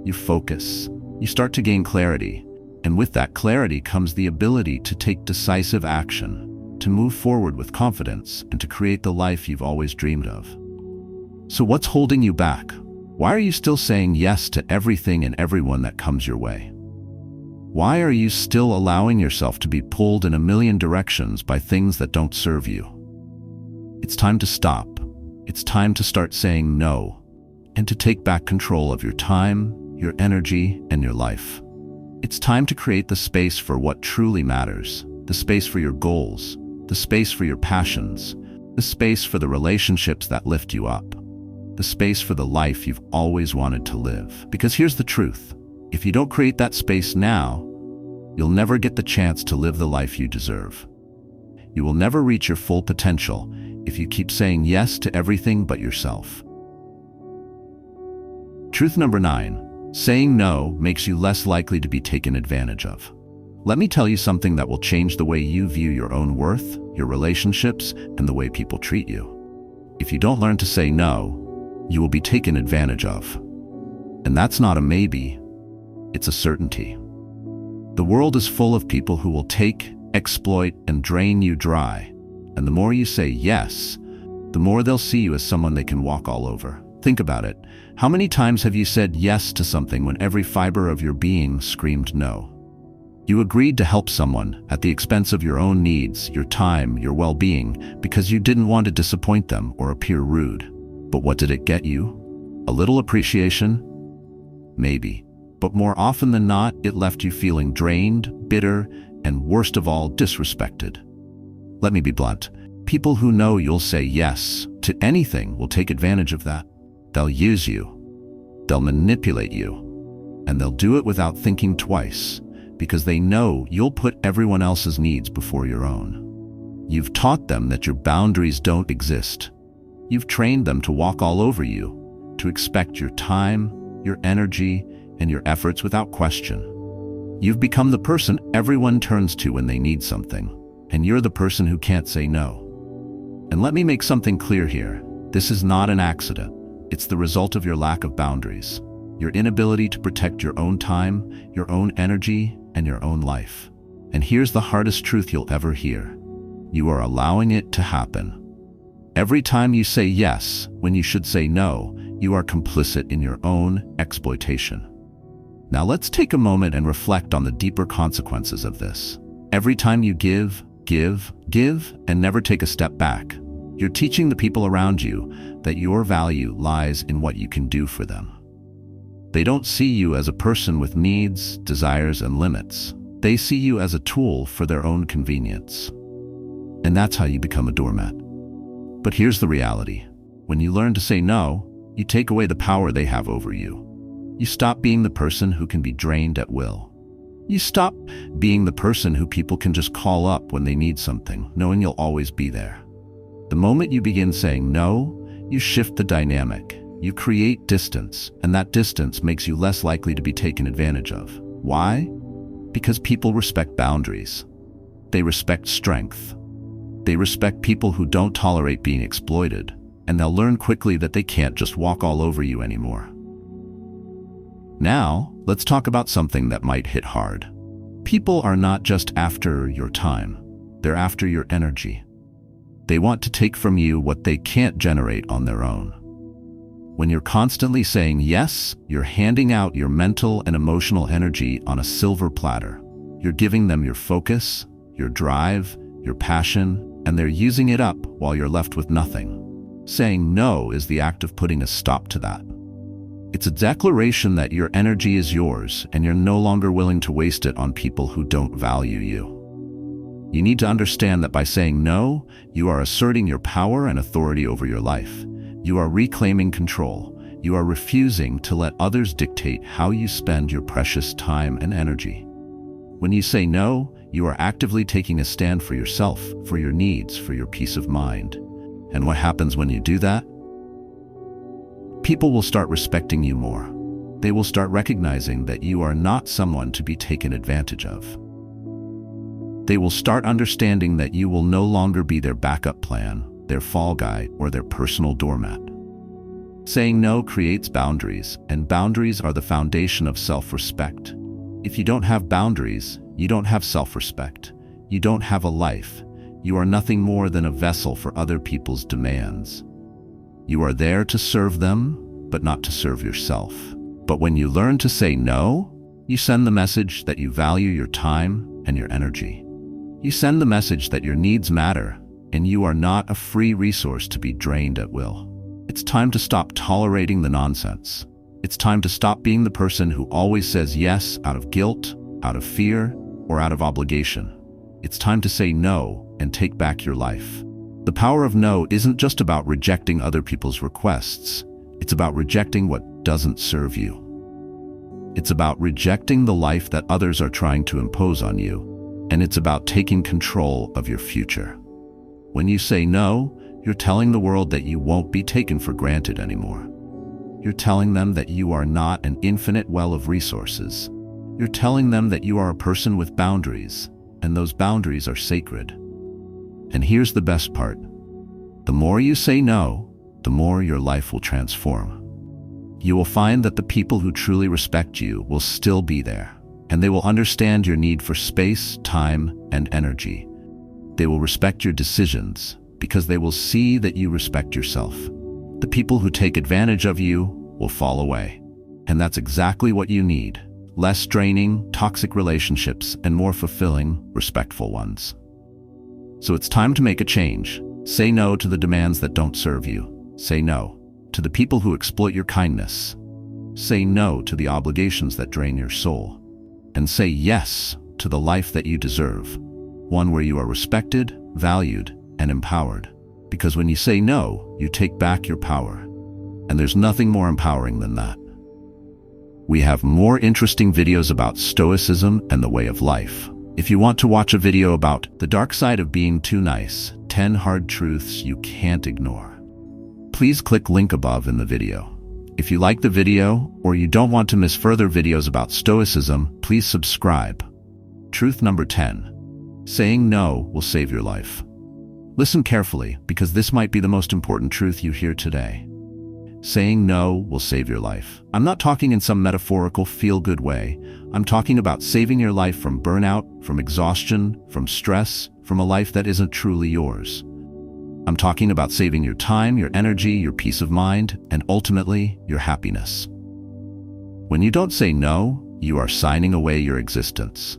You focus. You start to gain clarity. And with that clarity comes the ability to take decisive action, to move forward with confidence, and to create the life you've always dreamed of. So what's holding you back? Why are you still saying yes to everything and everyone that comes your way? Why are you still allowing yourself to be pulled in a million directions by things that don't serve you? It's time to stop. It's time to start saying no, and to take back control of your time, your energy, and your life. It's time to create the space for what truly matters, the space for your goals, the space for your passions, the space for the relationships that lift you up, the space for the life you've always wanted to live. Because here's the truth. If you don't create that space now, you'll never get the chance to live the life you deserve. You will never reach your full potential if you keep saying yes to everything but yourself. Truth number 9. Saying no makes you less likely to be taken advantage of. Let me tell you something that will change the way you view your own worth, your relationships, and the way people treat you. If you don't learn to say no, you will be taken advantage of. And that's not a maybe, it's a certainty. The world is full of people who will take, exploit, and drain you dry. And the more you say yes, the more they'll see you as someone they can walk all over. Think about it. How many times have you said yes to something when every fiber of your being screamed no? You agreed to help someone at the expense of your own needs, your time, your well-being, because you didn't want to disappoint them or appear rude. But what did it get you? A little appreciation? Maybe. But more often than not, it left you feeling drained, bitter, and worst of all, disrespected. Let me be blunt. People who know you'll say yes to anything will take advantage of that. They'll use you, they'll manipulate you, and they'll do it without thinking twice, because they know you'll put everyone else's needs before your own. You've taught them that your boundaries don't exist. You've trained them to walk all over you, to expect your time, your energy, and your efforts without question. You've become the person everyone turns to when they need something, and you're the person who can't say no. And let me make something clear here. This is not an accident. It's the result of your lack of boundaries, your inability to protect your own time, your own energy, and your own life. And here's the hardest truth you'll ever hear. You are allowing it to happen. Every time you say yes when you should say no, you are complicit in your own exploitation. Now let's take a moment and reflect on the deeper consequences of this. Every time you give, and never take a step back, you're teaching the people around you that your value lies in what you can do for them. They don't see you as a person with needs, desires, and limits. They see you as a tool for their own convenience. And that's how you become a doormat. But here's the reality. When you learn to say no, you take away the power they have over you. You stop being the person who can be drained at will. You stop being the person who people can just call up when they need something, knowing you'll always be there. The moment you begin saying no, you shift the dynamic. you create distance, and that distance makes you less likely to be taken advantage of. Why? Because people respect boundaries. They respect strength. They respect people who don't tolerate being exploited, and they'll learn quickly that they can't just walk all over you anymore. Now, let's talk about something that might hit hard. People are not just after your time, they're after your energy. They want to take from you what they can't generate on their own. When you're constantly saying yes, you're handing out your mental and emotional energy on a silver platter. You're giving them your focus, your drive, your passion, and they're using it up while you're left with nothing. Saying no is the act of putting a stop to that. It's a declaration that your energy is yours and you're no longer willing to waste it on people who don't value you. You need to understand that by saying no, you are asserting your power and authority over your life. You are reclaiming control. You are refusing to let others dictate how you spend your precious time and energy. When you say no, you are actively taking a stand for yourself, for your needs, for your peace of mind. And what happens when you do that? People will start respecting you more. They will start recognizing that you are not someone to be taken advantage of. They will start understanding that you will no longer be their backup plan, their fall guy, or their personal doormat. Saying no creates boundaries, and boundaries are the foundation of self-respect. If you don't have boundaries, you don't have self-respect. You don't have a life. You are nothing more than a vessel for other people's demands. You are there to serve them, but not to serve yourself. But when you learn to say no, you send the message that you value your time and your energy. You send the message that your needs matter, and you are not a free resource to be drained at will. It's time to stop tolerating the nonsense. It's time to stop being the person who always says yes out of guilt, out of fear, or out of obligation. It's time to say no and take back your life. The power of no isn't just about rejecting other people's requests. It's about rejecting what doesn't serve you. It's about rejecting the life that others are trying to impose on you. And it's about taking control of your future. When you say no, you're telling the world that you won't be taken for granted anymore. You're telling them that you are not an infinite well of resources. You're telling them that you are a person with boundaries, and those boundaries are sacred. And here's the best part. The more you say no, the more your life will transform. You will find that the people who truly respect you will still be there, and they will understand your need for space, time, and energy. They will respect your decisions because they will see that you respect yourself. The people who take advantage of you will fall away. And that's exactly what you need. Less draining, toxic relationships, and more fulfilling, respectful ones. So it's time to make a change. Say no to the demands that don't serve you. Say no to the people who exploit your kindness. Say no to the obligations that drain your soul. And say yes to the life that you deserve. One where you are respected, valued, and empowered. Because when you say no, you take back your power. And there's nothing more empowering than that. We have more interesting videos about Stoicism and the way of life. If you want to watch a video about the dark side of being too nice, 10 hard truths you can't ignore, please click link above in the video. If you like the video, or you don't want to miss further videos about Stoicism, please subscribe. Truth number 10. Saying no will save your life. Listen carefully, because this might be the most important truth you hear today. Saying no will save your life. I'm not talking in some metaphorical feel-good way. I'm talking about saving your life from burnout, from exhaustion, from stress, from a life that isn't truly yours. I'm talking about saving your time, your energy, your peace of mind, and ultimately, your happiness. When you don't say no, you are signing away your existence.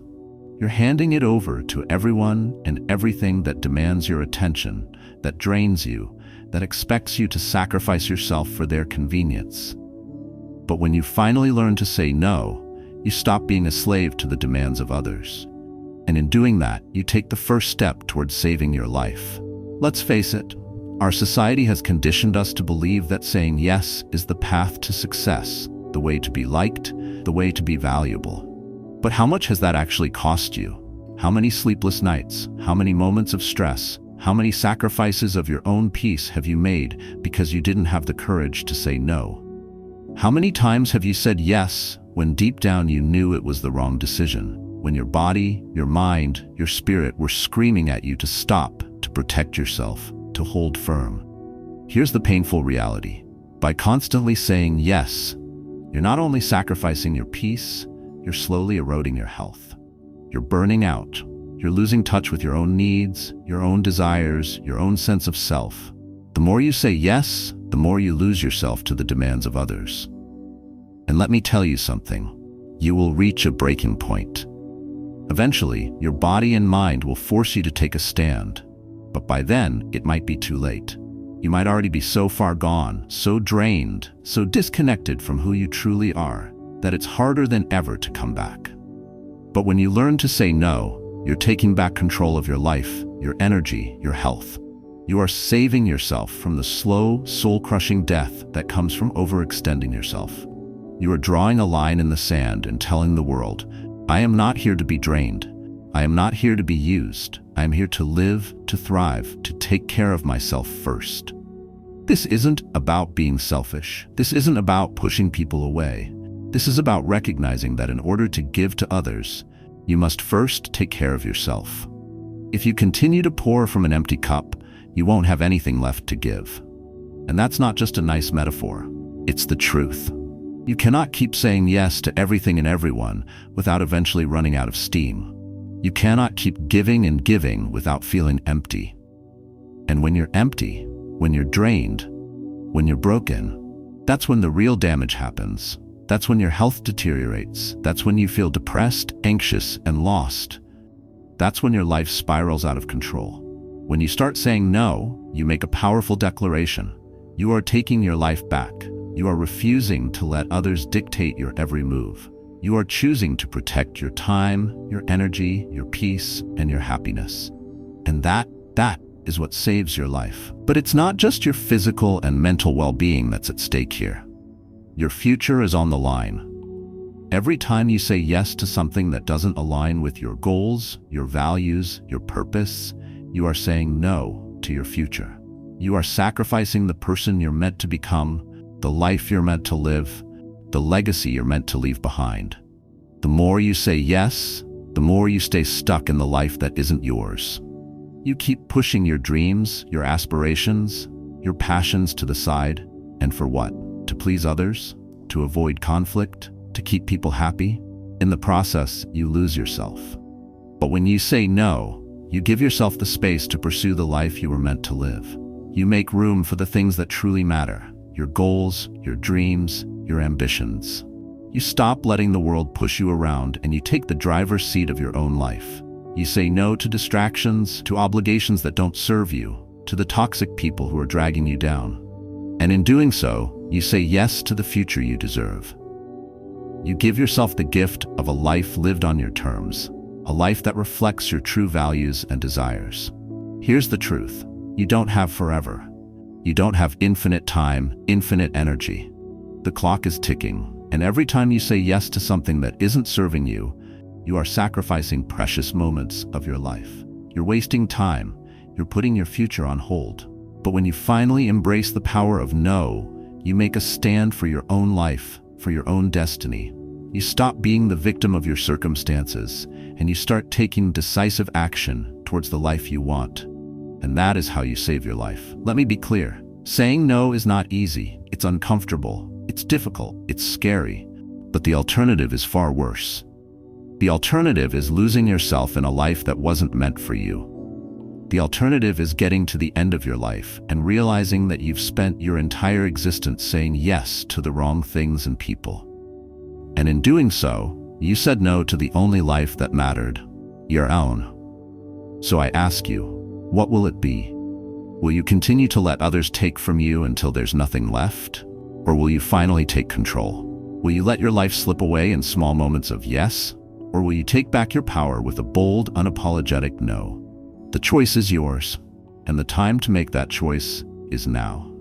You're handing it over to everyone and everything that demands your attention, that drains you, that expects you to sacrifice yourself for their convenience. But when you finally learn to say no, you stop being a slave to the demands of others. And in doing that, you take the first step towards saving your life. Let's face it, our society has conditioned us to believe that saying yes is the path to success, the way to be liked, the way to be valuable. But how much has that actually cost you? How many sleepless nights? How many moments of stress? How many sacrifices of your own peace have you made because you didn't have the courage to say no? How many times have you said yes when deep down you knew it was the wrong decision, when your body, your mind, your spirit were screaming at you to stop, to protect yourself, to hold firm? Here's the painful reality. By constantly saying yes, you're not only sacrificing your peace, you're slowly eroding your health. You're burning out. You're losing touch with your own needs, your own desires, your own sense of self. The more you say yes, the more you lose yourself to the demands of others. And let me tell you something. You will reach a breaking point. Eventually, your body and mind will force you to take a stand. But by then, it might be too late. You might already be so far gone, so drained, so disconnected from who you truly are, that it's harder than ever to come back. But when you learn to say no, you're taking back control of your life, your energy, your health. You are saving yourself from the slow, soul-crushing death that comes from overextending yourself. You are drawing a line in the sand and telling the world, I am not here to be drained. I am not here to be used. I am here to live, to thrive, to take care of myself first. This isn't about being selfish. This isn't about pushing people away. This is about recognizing that in order to give to others, you must first take care of yourself. If you continue to pour from an empty cup, you won't have anything left to give. And that's not just a nice metaphor. It's the truth. You cannot keep saying yes to everything and everyone without eventually running out of steam. You cannot keep giving and giving without feeling empty. And when you're empty, when you're drained, when you're broken, that's when the real damage happens. That's when your health deteriorates. That's when you feel depressed, anxious, and lost. That's when your life spirals out of control. When you start saying no, you make a powerful declaration. You are taking your life back. You are refusing to let others dictate your every move. You are choosing to protect your time, your energy, your peace, and your happiness. And that is what saves your life. But it's not just your physical and mental well-being that's at stake here. Your future is on the line. Every time you say yes to something that doesn't align with your goals, your values, your purpose, you are saying no to your future. You are sacrificing the person you're meant to become, the life you're meant to live, the legacy you're meant to leave behind. The more you say yes, the more you stay stuck in the life that isn't yours. You keep pushing your dreams, your aspirations, your passions to the side. And for what? To please others? To avoid conflict? To keep people happy? In the process, you lose yourself. But when you say no, you give yourself the space to pursue the life you were meant to live. You make room for the things that truly matter, your goals, your dreams, your ambitions. You stop letting the world push you around and you take the driver's seat of your own life. You say no to distractions, to obligations that don't serve you, to the toxic people who are dragging you down. And in doing so, you say yes to the future you deserve. You give yourself the gift of a life lived on your terms, a life that reflects your true values and desires. Here's the truth. You don't have forever. You don't have infinite time, infinite energy. The clock is ticking, and every time you say yes to something that isn't serving you, you are sacrificing precious moments of your life. You're wasting time. You're putting your future on hold. But when you finally embrace the power of no, you make a stand for your own life, for your own destiny. You stop being the victim of your circumstances, and you start taking decisive action towards the life you want. And that is how you save your life. Let me be clear. Saying no is not easy. It's uncomfortable. It's difficult. It's scary. But the alternative is far worse. The alternative is losing yourself in a life that wasn't meant for you. The alternative is getting to the end of your life and realizing that you've spent your entire existence saying yes to the wrong things and people. And in doing so, you said no to the only life that mattered, your own. So I ask you, what will it be? Will you continue to let others take from you until there's nothing left? Or will you finally take control? Will you let your life slip away in small moments of yes? Or will you take back your power with a bold, unapologetic no? The choice is yours, and the time to make that choice is now.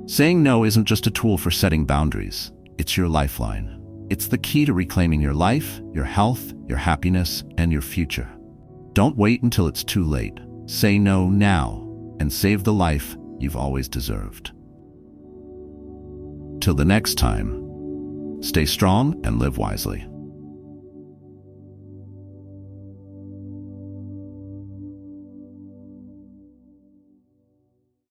Saying no isn't just a tool for setting boundaries. It's your lifeline. It's the key to reclaiming your life, your health, your happiness, and your future. Don't wait until it's too late. Say no now and save the life you've always deserved. Till the next time, stay strong and live wisely.